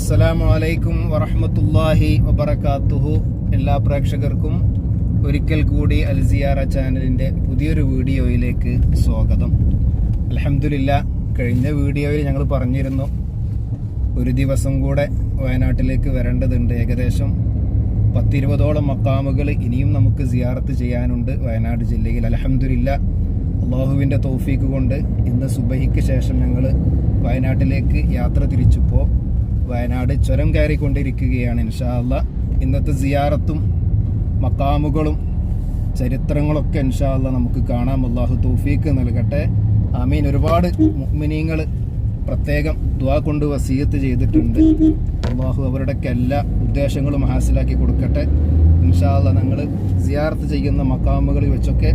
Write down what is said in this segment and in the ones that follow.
അസ്സലാമു അലൈക്കും വറഹ്മത്തുള്ളാഹി വബറകാതുഹു. എല്ലാ പ്രേക്ഷകർക്കും ഒരിക്കൽ കൂടി അൽ സിയാറ ചാനലിൻ്റെ പുതിയൊരു വീഡിയോയിലേക്ക് സ്വാഗതം. അൽഹംദുലില്ലാ, കഴിഞ്ഞ വീഡിയോയിൽ ഞങ്ങൾ പറഞ്ഞിരുന്നു ഒരു ദിവസം കൂടെ വയനാട്ടിലേക്ക് വരേണ്ടതുണ്ട്. ഏകദേശം 10-20ഓളം മക്കാമുകൾ ഇനിയും നമുക്ക് സിയാറത്ത് ചെയ്യാനുണ്ട് വയനാട് ജില്ലയിൽ. അൽഹംദുലില്ലാ, അള്ളാഹുവിൻ്റെ തൗഫീക്ക് കൊണ്ട് ഇന്ന് സുബഹിക്ക് ശേഷം ഞങ്ങൾ വയനാട്ടിലേക്ക് യാത്ര തിരിച്ചപ്പോൾ വയനാട് ചുരം കയറിക്കൊണ്ടിരിക്കുകയാണ്. ഇൻഷാ അല്ലാഹ് ഇന്നത്തെ സിയാറത്തും മക്കാമുകളും ചരിത്രങ്ങളൊക്കെ ഇൻഷാ അല്ലാഹ് നമുക്ക് കാണാം. അല്ലാഹു തൗഫീക്ക് നൽകട്ടെ, ആമീൻ. ഒരുപാട് മുഅ്മിനീങ്ങൾ പ്രത്യേകം ദുആ കൊണ്ട് വസിയത്ത് ചെയ്തിട്ടുണ്ട്. അല്ലാഹു അവരുടെയൊക്കെ എല്ലാ ഉദ്ദേശങ്ങളും ഹാസിലാക്കി കൊടുക്കട്ടെ. ഇൻഷാ അല്ലാഹ് ഞങ്ങൾ സിയാറത്ത് ചെയ്യുന്ന മക്കാമുകളിൽ വെച്ചൊക്കെ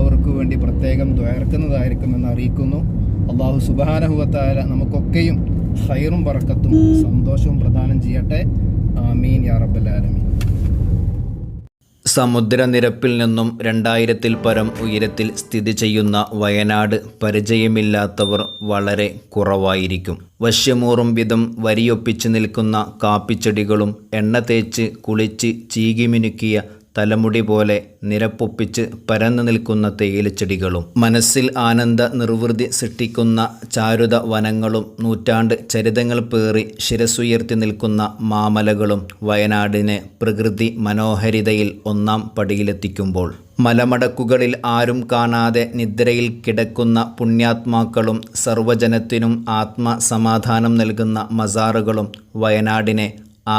അവർക്ക് വേണ്ടി പ്രത്യേകം ദ്വാരക്കുന്നതായിരിക്കുമെന്ന് അറിയിക്കുന്നു. അല്ലാഹു സുബ്ഹാനഹു വ തആല നമുക്കൊക്കെയും ഖൈറും ബറക്കത്തും സന്തോഷവും പ്രദാനം ചെയ്യട്ടെ, ആമീൻ യാ റബ്ബൽ ആലമീൻ. സമുദ്രനിരപ്പിൽ നിന്നും 2000-ൽ പരം ഉയരത്തിൽ സ്ഥിതി ചെയ്യുന്ന വയനാട് പരിചയമില്ലാത്തവർ വളരെ കുറവായിരിക്കും. വശ്യമൂറും വിധം വരിയൊപ്പിച്ച് നിൽക്കുന്ന കാപ്പിച്ചെടികളും എണ്ണ തേച്ച് കുളിച്ച് ചീകിമിനുക്കിയ തലമുടി പോലെ നിരപ്പൊപ്പിച്ച് പരന്നു നിൽക്കുന്ന തേയിലച്ചെടികളും മനസ്സിൽ ആനന്ദ നിർവൃതി സൃഷ്ടിക്കുന്ന ചാരുത വനങ്ങളും നൂറ്റാണ്ട് ചരിതങ്ങൾ പേറി ശിരസുയർത്തി നിൽക്കുന്ന മാമലകളും വയനാടിനെ പ്രകൃതി മനോഹരിതയിൽ ഒന്നാം പടിയിലെത്തിക്കുമ്പോൾ മലമടക്കുകളിൽ ആരും കാണാതെ നിദ്രയിൽ കിടക്കുന്ന പുണ്യാത്മാക്കളും സർവ്വജനത്തിനും ആത്മസമാധാനം നൽകുന്ന മസാറുകളും വയനാടിനെ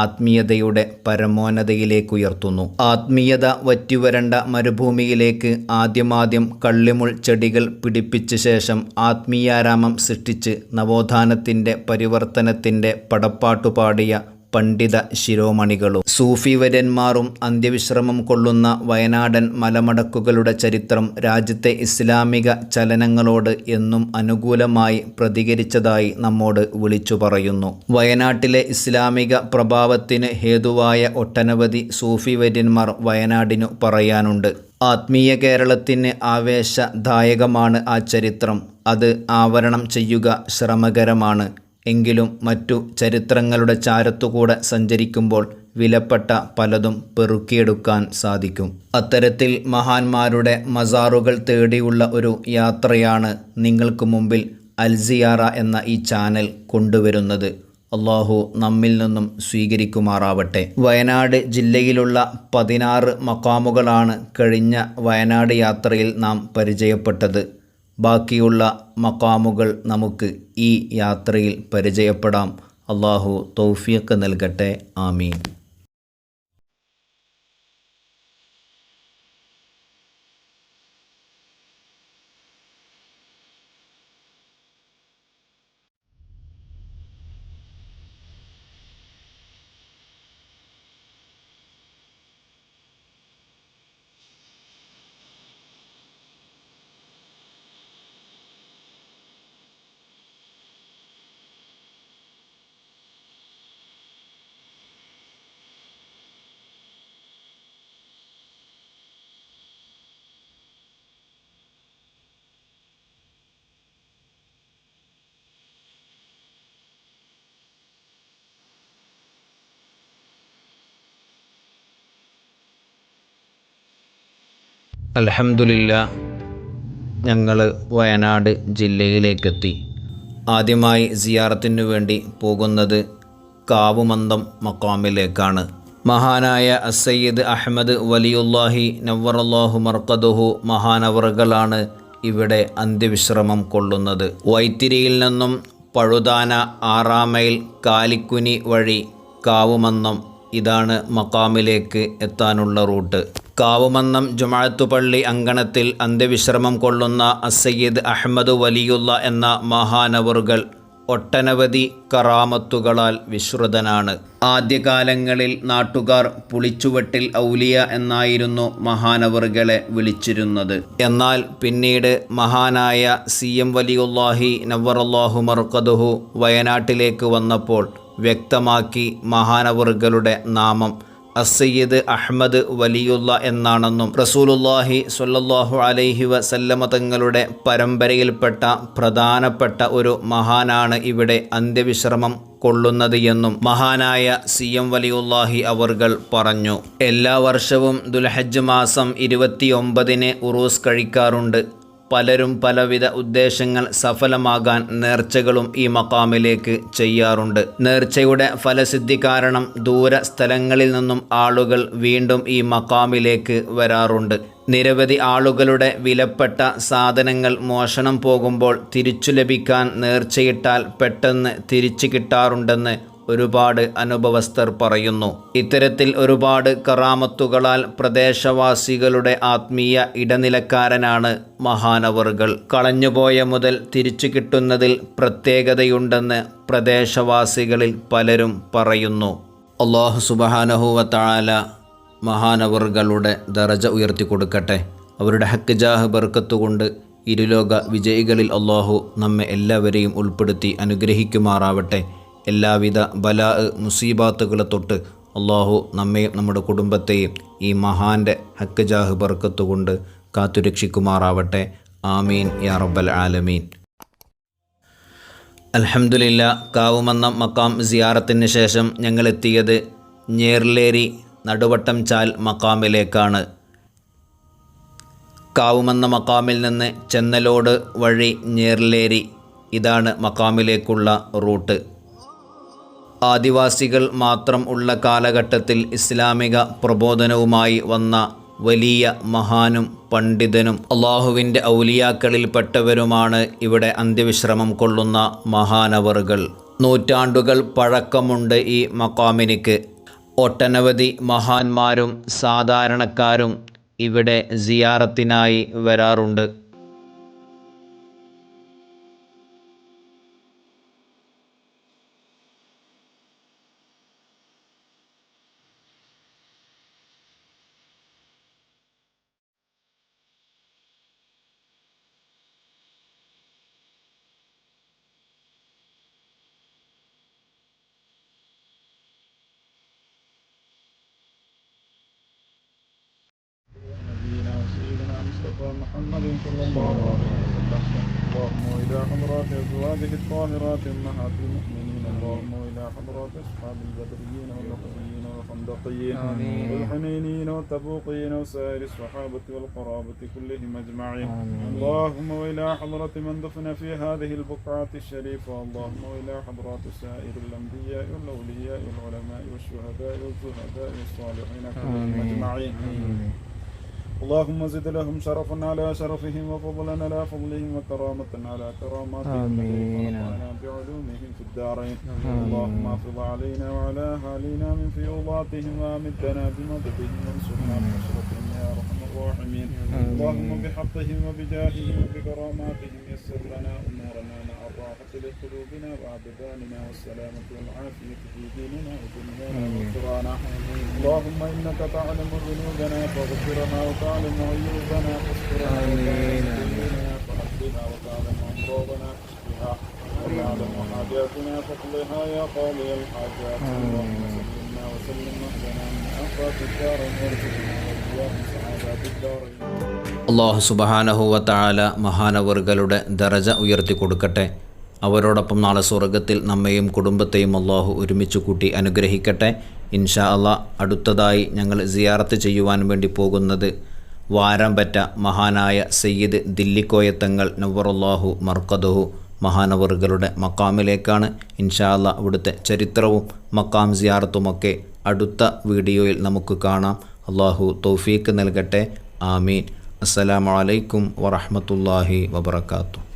ആത്മീയതയുടെ പരമോന്നതയിലേക്കുയർത്തുന്നു. ആത്മീയത വറ്റിവരണ്ട മരുഭൂമിയിലേക്ക് ആദ്യമാദ്യം കള്ളിമുൾ ചെടികൾ പിടിപ്പിച്ച ശേഷം ആത്മീയാരാമം സൃഷ്ടിച്ച് നവോത്ഥാനത്തിൻ്റെ പരിവർത്തനത്തിൻ്റെ പടപ്പാട്ടുപാടിയ പണ്ഡിത ശിരോമണികളും സൂഫിവര്യന്മാരും അന്ത്യവിശ്രമം കൊള്ളുന്ന വയനാടൻ മലമടക്കുകളുടെ ചരിത്രം രാജ്യത്തെ ഇസ്ലാമിക ചലനങ്ങളോട് എന്നും അനുകൂലമായി പ്രതികരിച്ചതായി നമ്മോട് വിളിച്ചു പറയുന്നു. വയനാട്ടിലെ ഇസ്ലാമിക പ്രഭാവത്തിന് ഹേതുവായ ഒട്ടനവധി സൂഫിവര്യന്മാർ വയനാടിനു പറയാനുണ്ട്. ആത്മീയ കേരളത്തിന് ആവേശദായകമാണ് ആ ചരിത്രം. അത് ആവരണം ചെയ്യുക ശ്രമകരമാണ്. എങ്കിലും മറ്റു ചരിത്രങ്ങളുടെ ചാരത്തുകൂടെ സഞ്ചരിക്കുമ്പോൾ വിലപ്പെട്ട പലതും പെറുക്കിയെടുക്കാൻ സാധിക്കും. അത്തരത്തിൽ മഹാന്മാരുടെ മസാറുകൾ തേടിയുള്ള ഒരു യാത്രയാണ് നിങ്ങൾക്ക് മുമ്പിൽ അൽ സിയാറ എന്ന ഈ ചാനൽ കൊണ്ടുവരുന്നത്. അള്ളാഹു നമ്മിൽ നിന്നും സ്വീകരിക്കുമാറാവട്ടെ. വയനാട് ജില്ലയിലുള്ള 16 മക്കാമുകളാണ് കഴിഞ്ഞ വയനാട് യാത്രയിൽ നാം പരിചയപ്പെട്ടത്. ബാക്കിയുള്ള മക്കാമുകൾ നമുക്ക് ഈ യാത്രയിൽ പരിചയപ്പെടാം. അള്ളാഹു തൗഫീഖ് നൽകട്ടെ, ആമീൻ. അൽഹംദുലില്ലാ, ഞങ്ങൾ വയനാട് ജില്ലയിലേക്കെത്തി. ആദ്യമായി സിയാറത്തിനു വേണ്ടി പോകുന്നത് കാവുമന്ദം മക്കാമിലേക്കാണ്. മഹാനായ അസ്സയ്യിദ് അഹ്മദ് വലിയുല്ലാഹി നവ്വറല്ലാഹു മർക്കദുഹു മഹാനവറുകളാണ് ഇവിടെ അന്ത്യവിശ്രമം കൊള്ളുന്നത്. വൈത്തിരിയിൽ നിന്നും പഴുതാന 6 മൈൽ കാലിക്കുനി വഴി കാവുമന്ദം, ഇതാണ് മക്കാമിലേക്ക് എത്താനുള്ള റൂട്ട്. കാവുമന്ദം ജുമഅത്ത് പള്ളി അങ്കണത്തിൽ അന്ത്യവിശ്രമം കൊള്ളുന്ന അസ്സയ്യിദ് അഹ്മദ് വലിയുള്ള എന്ന മഹാനവറുകൾ ഒട്ടനവധി കറാമത്തുകളാൽ വിശ്രുതനാണ്. ആദ്യകാലങ്ങളിൽ നാട്ടുകാർ പുളിച്ചുവെട്ടിൽ ഔലിയ എന്നായിരുന്നു മഹാനവറുകളെ വിളിച്ചിരുന്നത്. എന്നാൽ പിന്നീട് മഹാനായ CM വലിയുല്ലാഹി നവ്വറല്ലാഹു മർക്കദുഹു വയനാട്ടിലേക്ക് വന്നപ്പോൾ വ്യക്തമാക്കി മഹാനവറുകളുടെ നാമം അസ്സയ്യിദ് അഹ്മദ് വലിയുള്ള എന്നാണെന്നും റസൂലുള്ളാഹി സ്വല്ലല്ലാഹു അലൈഹി വസല്ലമ തങ്ങളുടെ പരമ്പരയിൽപ്പെട്ട പ്രധാനപ്പെട്ട ഒരു മഹാനാണ് ഇവിടെ അന്ത്യവിശ്രമം കൊള്ളുന്നത് എന്നും മഹാനായ CM വലിയുല്ലാഹി അവർകൾ പറഞ്ഞു. എല്ലാ വർഷവും ദുൽഹജ്ജ് മാസം 29-ന് ഉറൂസ് കഴിക്കാറുണ്ട്. പലരും പലവിധ ഉദ്ദേശങ്ങൾ സഫലമാകാൻ നേർച്ചകളും ഈ മഖാമിലേക്ക് ചെയ്യാറുണ്ട്. നേർച്ചയുടെ ഫലസിദ്ധി കാരണം ദൂര സ്ഥലങ്ങളിൽ നിന്നും ആളുകൾ വീണ്ടും ഈ മഖാമിലേക്ക് വരാറുണ്ട്. നിരവധി ആളുകളുടെ വിലപ്പെട്ട സാധനങ്ങൾ മോഷണം പോകുമ്പോൾ തിരിച്ചു ലഭിക്കാൻ നേർച്ചയിട്ടാൽ പെട്ടെന്ന് തിരിച്ചു കിട്ടാറുണ്ടെന്ന് ഒരുപാട് അനുഭവസ്ഥർ പറയുന്നു. ഇത്തരത്തിൽ ഒരുപാട് കറാമത്തുകളാൽ പ്രദേശവാസികളുടെ ആത്മീയ ഇടനിലക്കാരനാണ് മഹാനവറുകൾ. കളഞ്ഞുപോയ മുതൽ തിരിച്ചു കിട്ടുന്നതിൽ പ്രത്യേകതയുണ്ടെന്ന് പ്രദേശവാസികളിൽ പലരും പറയുന്നു. അല്ലാഹു സുബ്ഹാനഹു വ തആല മഹാനവറുകളുടെ ദറജ ഉയർത്തി കൊടുക്കട്ടെ. അവരുടെ ഹക്ക് ജാഹ് ബർക്കത്തുകൊണ്ട് ഇരുലോക വിജയികളിൽ അല്ലാഹു നമ്മെ എല്ലാവരെയും ഉൾപ്പെടുത്തി അനുഗ്രഹിക്കുമാറാവട്ടെ. എല്ലാവിധ ബലാ മുസീബാത്തുകളെ തൊട്ട് അല്ലാഹു നമ്മെയും നമ്മുടെ കുടുംബത്തെയും ഈ മഹാൻ്റെ ഹക്ക് ജാഹ് ബർക്കത്തുകൊണ്ട് കാത്തുരക്ഷിക്കുമാറാവട്ടെ. ആമീൻ യാ റബ്ബൽ ആലമീൻ. അൽഹംദുലില്ലാ, കാവുമന്നം മക്കാം സിയാറത്തിന് ശേഷം ഞങ്ങളെത്തിയത് ഞേർലേരി നടുവട്ടം ചാൽ മക്കാമിലേക്കാണ്. കാവുമന്ന മക്കാമിൽ നിന്ന് ചെന്നലോട് വഴി ഞേർലേരി, ഇതാണ് മക്കാമിലേക്കുള്ള റൂട്ട്. ആദിവാസികൾ മാത്രം ഉള്ള കാലഘട്ടത്തിൽ ഇസ്ലാമിക പ്രബോധനവുമായി വന്ന വലിയ മഹാനും പണ്ഡിതനും അള്ളാഹുവിൻ്റെ ഔലിയാക്കളിൽപ്പെട്ടവരുമാണ് ഇവിടെ അന്ത്യവിശ്രമം കൊള്ളുന്ന മഹാനവറുകൾ. നൂറ്റാണ്ടുകൾ പഴക്കമുണ്ട് ഈ മഖാമിനിക്ക്. ഒട്ടനവധി മഹാന്മാരും സാധാരണക്കാരും ഇവിടെ സിയാറത്തിനായി വരാറുണ്ട്. محمد صلى الله عليه وسلم. اللهم إلى حضرات أزواجه الطاهرات أمهات المؤمنين. اللهم إلى حضرات أصحاب البدريين والأحزيين والخندقيين والحنينيين والتبوقيين وسائر الصحابة والقرابة كلهم أجمعين. اللهم وإلى حضرة من دفن في هذه البقعة الشريفة. اللهم وإلى حضرات سائر الأنبياء والأولياء والعلماء والشهداء والزهداء والصالحين كلهم أجمعين. اللهم زد لهم شرفا على شرفهم وفضلا على فضلهم وكرامة على كراماتهم بعلومهم في الدارين. اللهم افض علينا وعلى اهالينا من فيوضاتهم وامدنا بمددهم وانصرنا بنصرتهم يا ارحم الراحمين. اللهم بحقهم وبجاههم وبكراماتهم يسر لنا امورنا مع الراحة لقلوبنا وابداننا والسلامة والعافية في ديننا ودنيانا واخرانا. اللهم انك تعلم ذنوبنا فاغفرنا وتعلم عيوبنا فاسترنا وتعلم فحسبنا وتعلم امراضنا فاشفها وتعلم حاجاتنا فاقضها يا قاضي الحاجات. اللهم سلمنا وسلم اهلنا من افات الدارين وارزقنا واياهم سعادات الدارين. അല്ലാഹു സുബ്ഹാനഹു വ തആല മഹാനവറുകളുടെ ദറജ ഉയർത്തി കൊടുക്കട്ടെ. അവരോടൊപ്പം നാളെ സ്വർഗ്ഗത്തിൽ നമ്മയും കുടുംബത്തെയും അല്ലാഹു ഒരുമിച്ച് കൂട്ടി അനുഗ്രഹിക്കട്ടെ. ഇൻഷാ അല്ലാഹ് അടുത്തതായി ഞങ്ങൾ സിയാറത്ത് ചെയ്യുവാൻ വേണ്ടി പോകുന്നത് വാരാമ്പറ്റ മഹാനായ സയ്യിദ് ദില്ലിക്കോയത്തങ്ങൾ നവ്വറല്ലാഹു മർക്കദഹു മഹാനവറുകളുടെ മക്കാമിലേക്കാണ്. ഇൻഷാ അല്ലാഹ് അവിടുത്തെ ചരിത്രവും മക്കാം സിയാറത്തുമൊക്കെ അടുത്ത വീഡിയോയിൽ നമുക്ക് കാണാം. അല്ലാഹു തൗഫീക്ക് നൽകട്ടെ. ആമീൻ. അസ്സലാമു അലൈക്കും വറഹ്മത്തുള്ളാഹി വബറകാതുഹു.